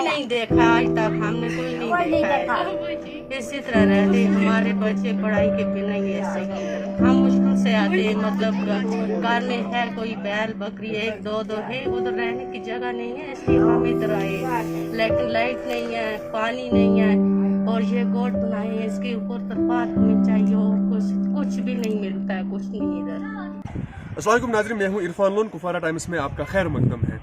कोई नहीं देखा आज तक, हमने कोई नहीं देखा है। इसी तरह रहते हमारे बच्चे पढ़ाई के बिना ही ऐसे ही। हम मुश्किल से आते हैं, मतलब घर में है कोई बैल बकरी एक दो है, उधर रहने की जगह नहीं है, इसलिए हम इधर आए। लेकिन लाइट नहीं है, पानी नहीं है, और ये गोट बनाए हैं, इसके ऊपर तरपाल हमें चाहिए, और कुछ भी नहीं मिलता है, कुछ नहीं इधर। अस्सलाम वालेकुम नाज़रीन, मैं हूं इरफान लोन। कुफारा टाइम्स में आपका खैर मकदम है।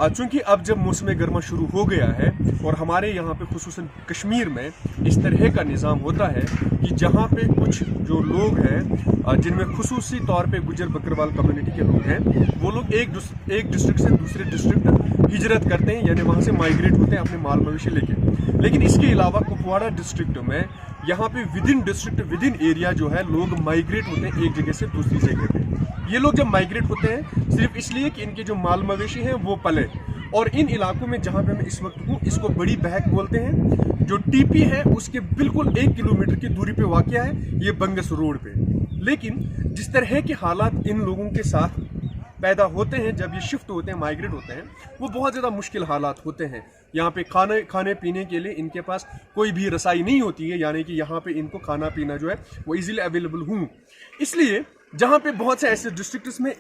चूँकि अब जब मौसम गर्मा शुरू हो गया है और हमारे यहाँ पे खुसूसन कश्मीर में इस तरह का निज़ाम होता है कि जहाँ पे कुछ जो लोग हैं जिनमें खुसूसी तौर पे गुजर बकरवाल कम्युनिटी के लोग हैं, वो लोग एक डिस्ट्रिक्ट से दूसरे डिस्ट्रिक्ट हिजरत करते हैं, यानी वहाँ से माइग्रेट होते हैं अपने माल मवेशी लेके। लेकिन इसके अलावा कुपवाड़ा डिस्ट्रिक्ट में यहाँ पे विदिन डिस्ट्रिक्ट विदिन एरिया जो है लोग माइग्रेट होते हैं एक जगह से दूसरी जगह पे। ये लोग जब माइग्रेट होते हैं सिर्फ इसलिए कि इनके जो माल मवेशी हैं वो पले। और इन इलाकों में जहाँ पे मैं इस वक्त हूँ, इसको बड़ी बहक बोलते हैं, जो टीपी है उसके बिल्कुल 1 किलोमीटर की दूरी पे वाक़या है, ये बंगस रोड पे। लेकिन जिस तरह के हालात इन लोगों के साथ पैदा होते हैं जब ये शिफ्ट होते हैं, माइग्रेट होते हैं, वो बहुत ज़्यादा मुश्किल हालात होते हैं। यहाँ पे खाने पीने के लिए इनके पास कोई भी रसाई नहीं होती है, यानी कि यहाँ पे इनको खाना पीना जो है वो इजीली अवेलेबल हूँ। इसलिए जहाँ पे बहुत से ऐसे डिस्ट्रिक्ट्स में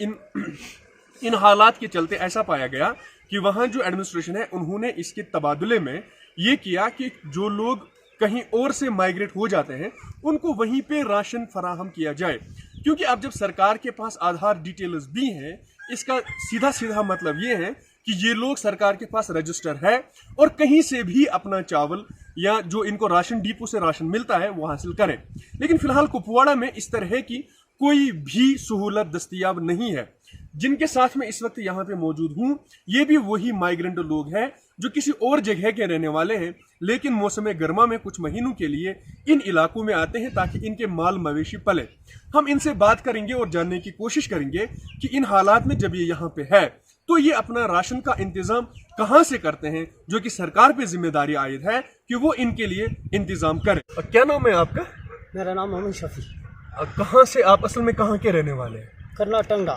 इन हालात के चलते ऐसा पाया गया कि वहाँ जो एडमिनिस्ट्रेशन है उन्होंने इसके तबादले में ये किया कि जो लोग कहीं और से माइग्रेट हो जाते हैं उनको वहीं पे राशन फराहम किया जाए। क्योंकि अब जब सरकार के पास आधार डिटेल्स भी हैं, इसका सीधा सीधा मतलब ये है कि ये लोग सरकार के पास रजिस्टर है और कहीं से भी अपना चावल या जो इनको राशन डिपो से राशन मिलता है वो हासिल करें। लेकिन फिलहाल कुपवाड़ा में इस तरह की कोई भी सहूलत दस्तयाब नहीं है। जिनके साथ में इस वक्त यहाँ पे मौजूद हूँ, ये भी वही माइग्रेंट लोग हैं जो किसी और जगह के रहने वाले हैं, लेकिन मौसम गर्मा में कुछ महीनों के लिए इन इलाकों में आते हैं ताकि इनके माल मवेशी पले। हम इनसे बात करेंगे और जानने की कोशिश करेंगे कि इन हालात में जब ये यहाँ पे है तो ये अपना राशन का इंतजाम कहाँ से करते हैं, जो कि सरकार पे जिम्मेदारी आयद है कि वो इनके लिए इंतजाम करे। क्या नाम है आपका? मेरा नाम मोहम्मद शफी। कहाँ से आप असल में कहाँ के रहने वाले हैं? कर्नाटक।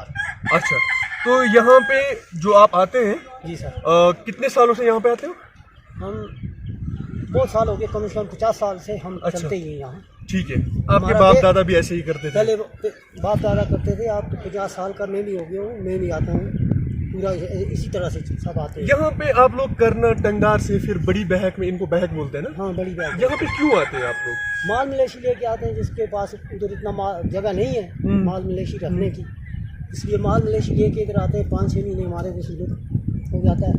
अच्छा, तो यहाँ पे जो आप आते हैं, जी सर। कितने सालों से यहाँ पे आते हो? हम बहुत साल हो गए, कम से कम 50 साल से हम चलते ही हैं यहाँ। ठीक है, आपके बाप दादा भी ऐसे ही करते थे? पहले बाप दादा करते थे, आप तो 50 साल का मैं भी हो गया हूँ, मैं भी आता हूँ, पूरा इसी तरह से सब आते हैं। यहाँ पे आप लोग कर्नाटक से फिर बड़ी बहक में, इनको बहक बोलते हैं ना? हाँ, बड़ी बहक। यहाँ पे क्यों आते हैं आप लोग? माल मवेशी लेके आते हैं, जिसके पास उधर इतना जगह नहीं है माल मवेशी रखने की, इसलिए माल मवेशी लेके इधर आते हैं। 5-6 महीने हमारे को सूरत हो जाता है।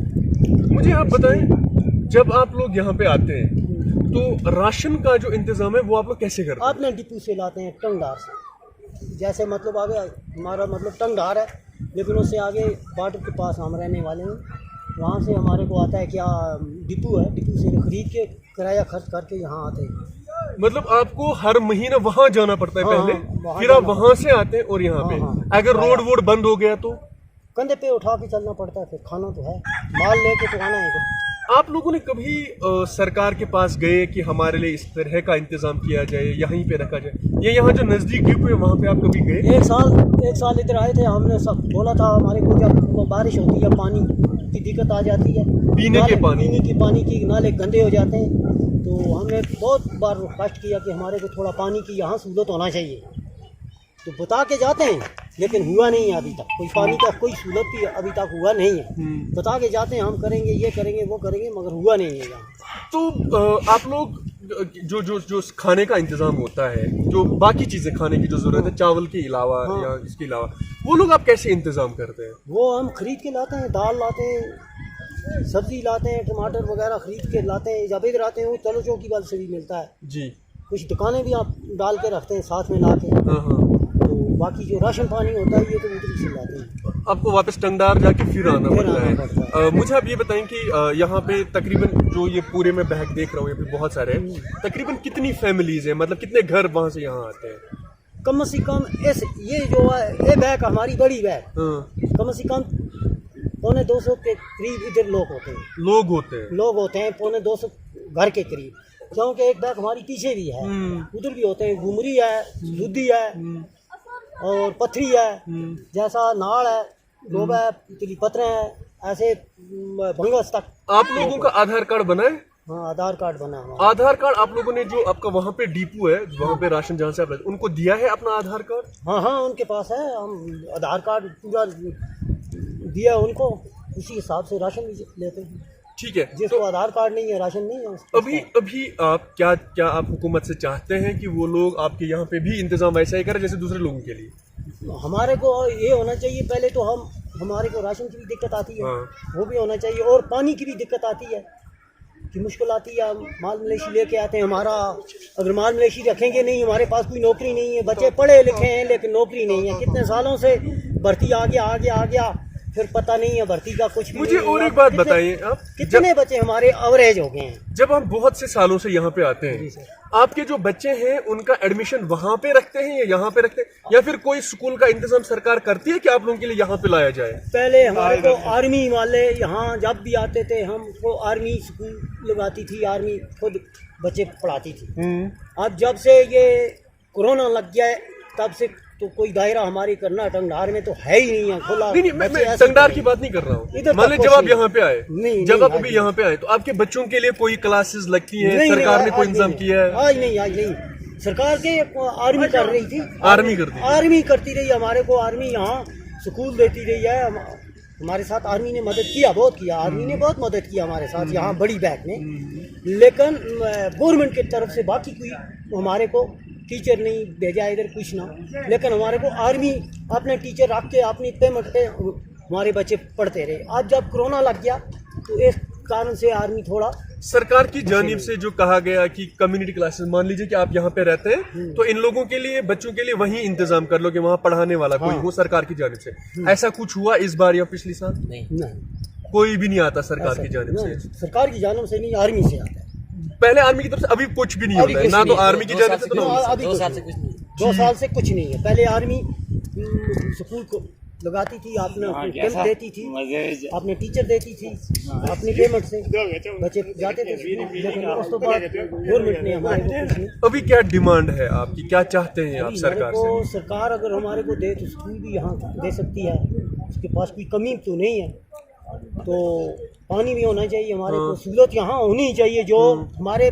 मुझे आप बताएं, जब आप लोग यहाँ पे आते हैं तो राशन का जो इंतजाम है वो आप लोग कैसे करते हैं? अपने डिपो से लाते हैं, टंगडार से। जैसे मतलब आगे हमारा मतलब टंगडार है, लेकिन उससे आगे बॉर्डर के पास हम रहने वाले हैं, वहाँ से हमारे को आता है क्या डिपो है, डिपो से खरीद के किराया खर्च करके यहाँ आते हैं। मतलब आपको हर महीना वहाँ जाना पड़ता है? हाँ, पहले फिर आप वहाँ से आते हैं और यहाँ पे अगर रोड वोड बंद हो गया तो कंधे पे उठा के चलना पड़ता है, फिर खाना तो है, माल लेके तो आना है। आप लोगों ने कभी सरकार के पास गए कि हमारे लिए इस तरह का इंतजाम किया जाए, यहीं पे रखा जाए, या यहाँ जो नजदीक डिपो है वहाँ पे आप कभी गए? एक साल इधर आए थे, हमने सब बोला था, हमारे को जब बारिश होती है पानी की दिक्कत आ जाती है, पीने के पानी की नाले गंदे हो जाते हैं, तो हमने बहुत बार रिक्वेस्ट किया कि हमारे को थोड़ा पानी की यहाँ सहूलत होना चाहिए, तो बता के जाते हैं, लेकिन हुआ नहीं है अभी तक। कोई पानी का कोई सहूलत भी अभी तक हुआ नहीं है। बता के जाते हैं हम करेंगे, ये करेंगे, वो करेंगे, मगर हुआ नहीं है यहाँ। तो आप लोग जो खाने का इंतजाम होता है, जो बाकी चीजें खाने की जो जरूरत है चावल के अलावा या इसके अलावा, वो लोग आप कैसे इंतजाम करते हैं? वो हम खरीद के लाते हैं, दाल लाते हैं, सब्जी लाते हैं, टमाटर वगैरह खरीद के लाते हैं। जब इधर आते हैं वो तलो चौकी वाल से भी मिलता है जी। कुछ दुकानें भी आप डाल के रखते हैं साथ में ला के। बाकी जो राशन पानी होता है ये तो उधर से लाते हैं। आपको वापस टंगडार जाके फिर आना पड़ता है। मुझे आप ये बताएं कि यहाँ पे तकरीबन जो ये पूरे में बहक देख रहा हूँ, यहाँ पे बहुत सारे हैं, तकरीबन कितनी फैमिलीज हैं, मतलब कितने घर वहाँ से यहाँ आते हैं? कम से कम ये जो है ये बैग हमारी बड़ी बैग, कम से कम 250 के करीब इधर लोग होते हैं 250 घर के करीब, क्योंकि एक बैग हमारी पीछे भी है, उधर भी होते हैं। घुमरी है, दूधी है और पथरी है, जैसा नाड़ है, लोबा है, तिली पत्थर है, ऐसे भंगस तक। आप लोगों का आधार कार्ड बना है? हाँ, आधार कार्ड बना हमारा। आधार कार्ड आप लोगों ने जो आपका वहाँ पे डिपो है, वहाँ पे राशन जहाँ से आप उनको दिया है अपना आधार कार्ड? हाँ हाँ, उनके पास है, हम आधार कार्ड पूरा दिया उनको, उसी हिसाब से राशन भी लेते हैं। ठीक है, जिसको आधार कार्ड नहीं है, राशन नहीं है। अभी आप क्या आप हुकूमत से चाहते हैं कि वो लोग आपके यहाँ पे भी इंतजाम ऐसा ही करें जैसे दूसरे लोगों के लिए? हमारे को ये होना चाहिए, पहले तो हमारे को राशन की भी दिक्कत आती है, हाँ। वो भी होना चाहिए, और पानी की भी दिक्कत आती है कि मुश्किल आती है। माल मवेशी लेके आते हैं, हमारा अगर माल मवेशी रखेंगे नहीं, हमारे पास कोई नौकरी नहीं है, बच्चे पढ़े लिखे हैं लेकिन नौकरी नहीं है। कितने सालों से भर्ती आ गया, फिर पता नहीं है भर्ती का कुछ भी। मुझे और एक बात बताइए, आप कितने बच्चे हमारे एवरेज हो गए हैं? जब हम बहुत से सालों से यहाँ पे आते हैं, आपके जो बच्चे हैं उनका एडमिशन वहाँ पे रखते हैं या यहाँ पे रखते हैं, या फिर कोई स्कूल का इंतजाम सरकार करती है कि आप लोगों के लिए यहाँ पे लाया जाए? पहले हमारे को आर्मी वाले यहाँ जब भी आते थे, हमको आर्मी स्कूल लगाती थी, आर्मी खुद बच्चे पढ़ाती थी। अब जब से ये कोरोना लग गया है तब से तो कोई दायरा हमारी करना टंगडार में तो है ही नहीं है खुला। नहीं, मैं टंगडार की बात नहीं कर रहा हूँ। मान लीजिए जब आप यहाँ पे आए, जब आप अभी यहाँ पे आए तो आपके बच्चों के लिए कोई क्लासेस लगती है? सरकार ने कोई इंतजाम किया है? आज नहीं। सरकार के आर्मी कर रही थी, आर्मी करती रही हमारे को। आर्मी यहाँ स्कूल देती रही है, हमारे साथ आर्मी ने मदद किया, बहुत किया। आर्मी ने बहुत मदद किया हमारे साथ यहाँ बड़ी बैग में। लेकिन गवर्नमेंट की तरफ से बाकी कोई हमारे को टीचर नहीं भेजा इधर, कुछ ना। लेकिन हमारे को आर्मी अपने टीचर रख के अपनी पेमेंट पे हमारे बच्चे पढ़ते रहे। आज जब कोरोना लग गया तो इस कारण से आर्मी थोड़ा सरकार की जानिब से जो कहा गया कि कम्युनिटी क्लासेस, मान लीजिए कि आप यहाँ पे रहते हैं तो इन लोगों के लिए, बच्चों के लिए वहीं इंतजाम कर लो कि वहाँ पढ़ाने वाला कोई हो सरकार की जानिब से। ऐसा कुछ हुआ इस बार या पिछले साल? नहीं, कोई भी नहीं आता सरकार की जानिब से? सरकार की जानिब से नहीं, आर्मी से आता है। पहले आर्मी की तरफ से अभी कुछ भी नहीं होता है ना, तो आर्मी की जानिब से तो अभी 2 साल से कुछ नहीं है। पहले आर्मी स्कूल को लगाती थी, आपने कैंप देती थी, आपने टीचर देती थी, अपनी पेमेंट से बच्चे जाते थे, लेकिन उस तो बाद गवर्नमेंट ने हमारे को कुछ नहीं। अभी क्या डिमांड है आपकी, क्या चाहते हैं आप सरकार से? सरकार अगर हमारे को दे तो स्कूल भी यहाँ दे सकती है, उसके पास कोई कमी तो नहीं है। तो पानी भी होना चाहिए, हमारे को सहूलत यहाँ होनी चाहिए जो हमारी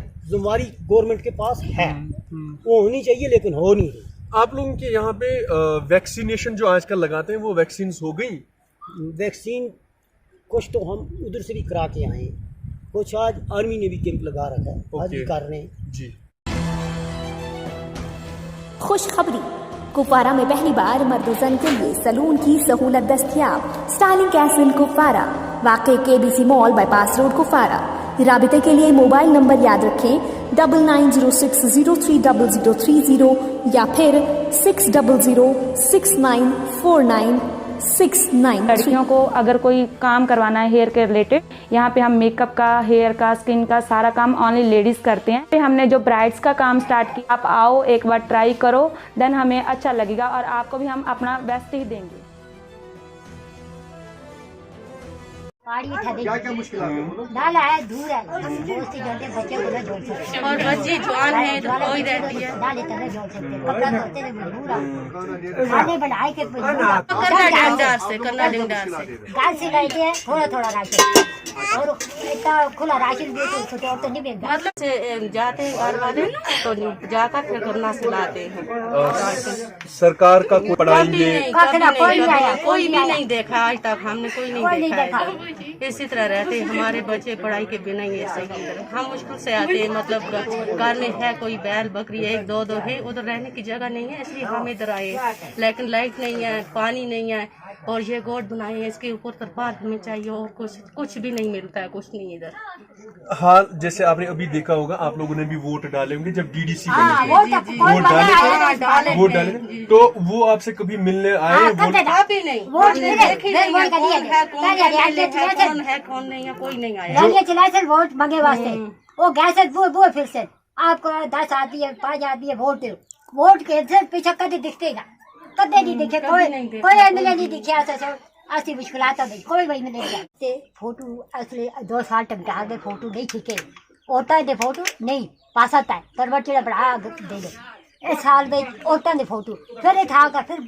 गवर्नमेंट के पास है, वो होनी चाहिए, लेकिन हो नहीं रही। आप लोगों के यहाँ पे वैक्सीनेशन जो आजकल लगाते हैं वो वैक्सीन हो गई? वैक्सीन कुछ तो हम उधर से भी करा के आए, कुछ आज आर्मी ने भी कैंप लगा रखा है, आज भी कर रहे हैं जी। खुशखबरी, कुपवारा में पहली बार मर्द-ओ-ज़न के लिए सलून की सहूलत दस्तयाब। स्टाइलिंग कैसल कुपवारा, वाक़ई KBC mall, bypass road, Kupwara. राबिते के लिए मोबाइल नंबर याद रखें 9906030030 या फिर 6006949693। लड़कियों को अगर कोई काम करवाना है हेयर के रिलेटेड, यहाँ पे हम मेकअप का, हेयर का, स्किन का सारा काम ओनली लेडीज करते हैं। हमने जो ब्राइड्स का काम स्टार्ट किया, आप आओ एक बार ट्राई करो, देन हमें अच्छा लगेगा और आपको भी हम अपना बेस्ट ही देंगे। क्या मुश्किल डाला है, दूर है, दोस्ती करते बच्चे को नहीं जोड़ सकते, और बच्ची जवान है तो कोई रहती है, डाले तो नहीं जोड़ सकते, कपड़ा धोते नहीं मजबूर खाने बनाए के करना डिंगदार से गाल से लाते हैं थोड़ा राशन, और इतना खुला राशन भी तो तो नहीं मिलता। मतलब से जाते हैं घर वाले तो जाकर फिर करना से लाते हैं। सरकार का कोई पढ़ाएंगे? कोई भी नहीं देखा आज तक, हमने कोई नहीं देखा है। इसी तरह रहते हैं हमारे बच्चे, पढ़ाई के बिना ही ऐसे ही। हम मुश्किल से आते हैं, मतलब घर में है कोई बैल बकरी एक दो है, उधर रहने की जगह नहीं है, इसलिए हम इधर आए। लेकिन लाइट नहीं है, पानी नहीं है, और ये गोद बनाए हैं, इसके ऊपर तरपाल हमें चाहिए, और कुछ भी नहीं मिलता है, कुछ नहीं इधर। हाँ, जैसे आपने अभी देखा होगा, आप लोगों ने भी वोट डाले होंगे जब डीडीसी वोट डाले, तो वो आपसे कभी मिलने आए? अभी नहीं, कौन है कौन नहीं है, कोई नहीं आया। वोट मांगे वास्ते वो गए वो फिर से आपको 10 आदमी है, 5 आदमी है, वोट के पीछे कभी दिखते ना, कदे नहीं दिखे, कोई एमएलए नहीं दिखे। ऐसी मुश्किलात नहीं, कोई वही नहीं। फोटो असली 2 साल टमटा दे, फोटो नहीं खींचे, औरतां दे फोटो नहीं पास आता है, तरवट बढ़ा दे दो। इस साल में औरतां दे फोटो फिर था, फिर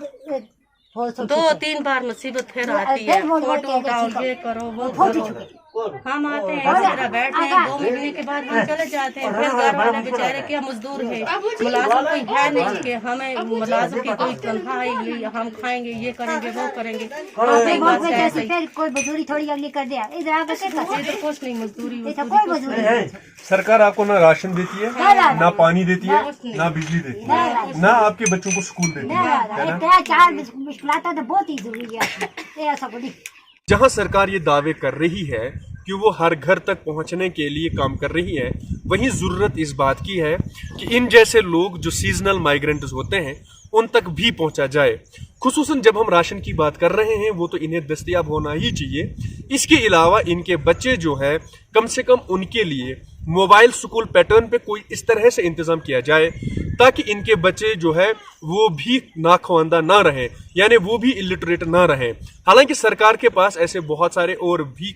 हो सो 2-3 बार मुसीबत फिर आती है, फिर बोल बोल फोटो के उठाओ, देखो। ये करो वो फोटो करो। हम आते हैं इस तरह बैठते हैं, 2 महीने के बाद हम चले जाते हैं। फिर घर वाले बेचारे क्या मजदूर है, मुलाजिम कोई है नहीं कि हमें मुलाजिम की कोई तनख्वाह है, हम खाएंगे, ये करेंगे, वो करेंगे। फिर बोल के जैसे फिर कोई मजदूरी थोड़ी अगली कर दिया इधर आकर के कर ये तो कुछ नहीं, मजदूरी ऐसा कोई मजदूरी नहीं। सरकार आपको ना राशन देती है, ना पानी देती है, ना बिजली देती है, ना आपके बच्चों को स्कूल देती है। क्या 4 मुश्किलात तो बहुत ही जरूरी है, ये ऐसा बड़ी। जहां सरकार ये दावे कर रही है कि वो हर घर तक पहुंचने के लिए काम कर रही है, वहीं ज़रूरत इस बात की है कि इन जैसे लोग जो सीजनल माइग्रेंट्स होते हैं उन तक भी पहुंचा जाए। खुसूसन जब हम राशन की बात कर रहे हैं वो तो इन्हें दस्तयाब होना ही चाहिए। इसके अलावा इनके बच्चे जो है कम से कम उनके लिए मोबाइल स्कूल पैटर्न पे कोई इस तरह से इंतज़ाम किया जाए ताकि इनके बच्चे जो है वो भी नाखवानदा ना रहें, यानी वो भी इलिटरेट ना रहें। हालांकि सरकार के पास ऐसे बहुत सारे और भी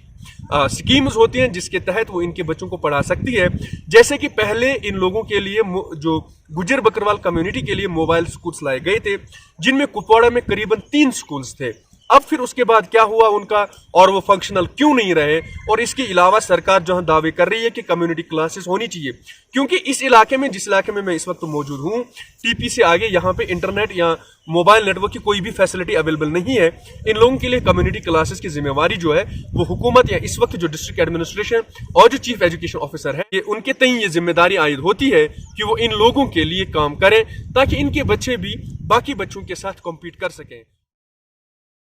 स्कीम्स होती हैं जिसके तहत वो इनके बच्चों को पढ़ा सकती है। जैसे कि पहले इन लोगों के लिए जो गुज्जर बकरवाल कम्युनिटी के लिए मोबाइल स्कूल्स लाए गए थे, जिनमें कुपवाड़ा में करीबन 3 स्कूल्स थे। अब फिर उसके बाद क्या हुआ उनका और वो फंक्शनल क्यों नहीं रहे? और इसके अलावा सरकार जहां दावे कर रही है कि कम्युनिटी क्लासेस होनी चाहिए, क्योंकि इस इलाके में, जिस इलाके में मैं इस वक्त मौजूद हूं, टीपी से आगे यहाँ पे इंटरनेट या मोबाइल नेटवर्क की कोई भी फैसिलिटी अवेलेबल नहीं है। इन लोगों के लिए कम्युनिटी क्लासेस की जिम्मेवारी जो है वो हुकूमत या इस वक्त जो डिस्ट्रिक्ट एडमिनिस्ट्रेशन और जो चीफ एजुकेशन ऑफिसर है, ये उनके तय ये जिम्मेदारी आयद होती है कि वो इन लोगों के लिए काम करें ताकि इनके बच्चे भी बाकी बच्चों के साथ कॉम्पीट कर सकें।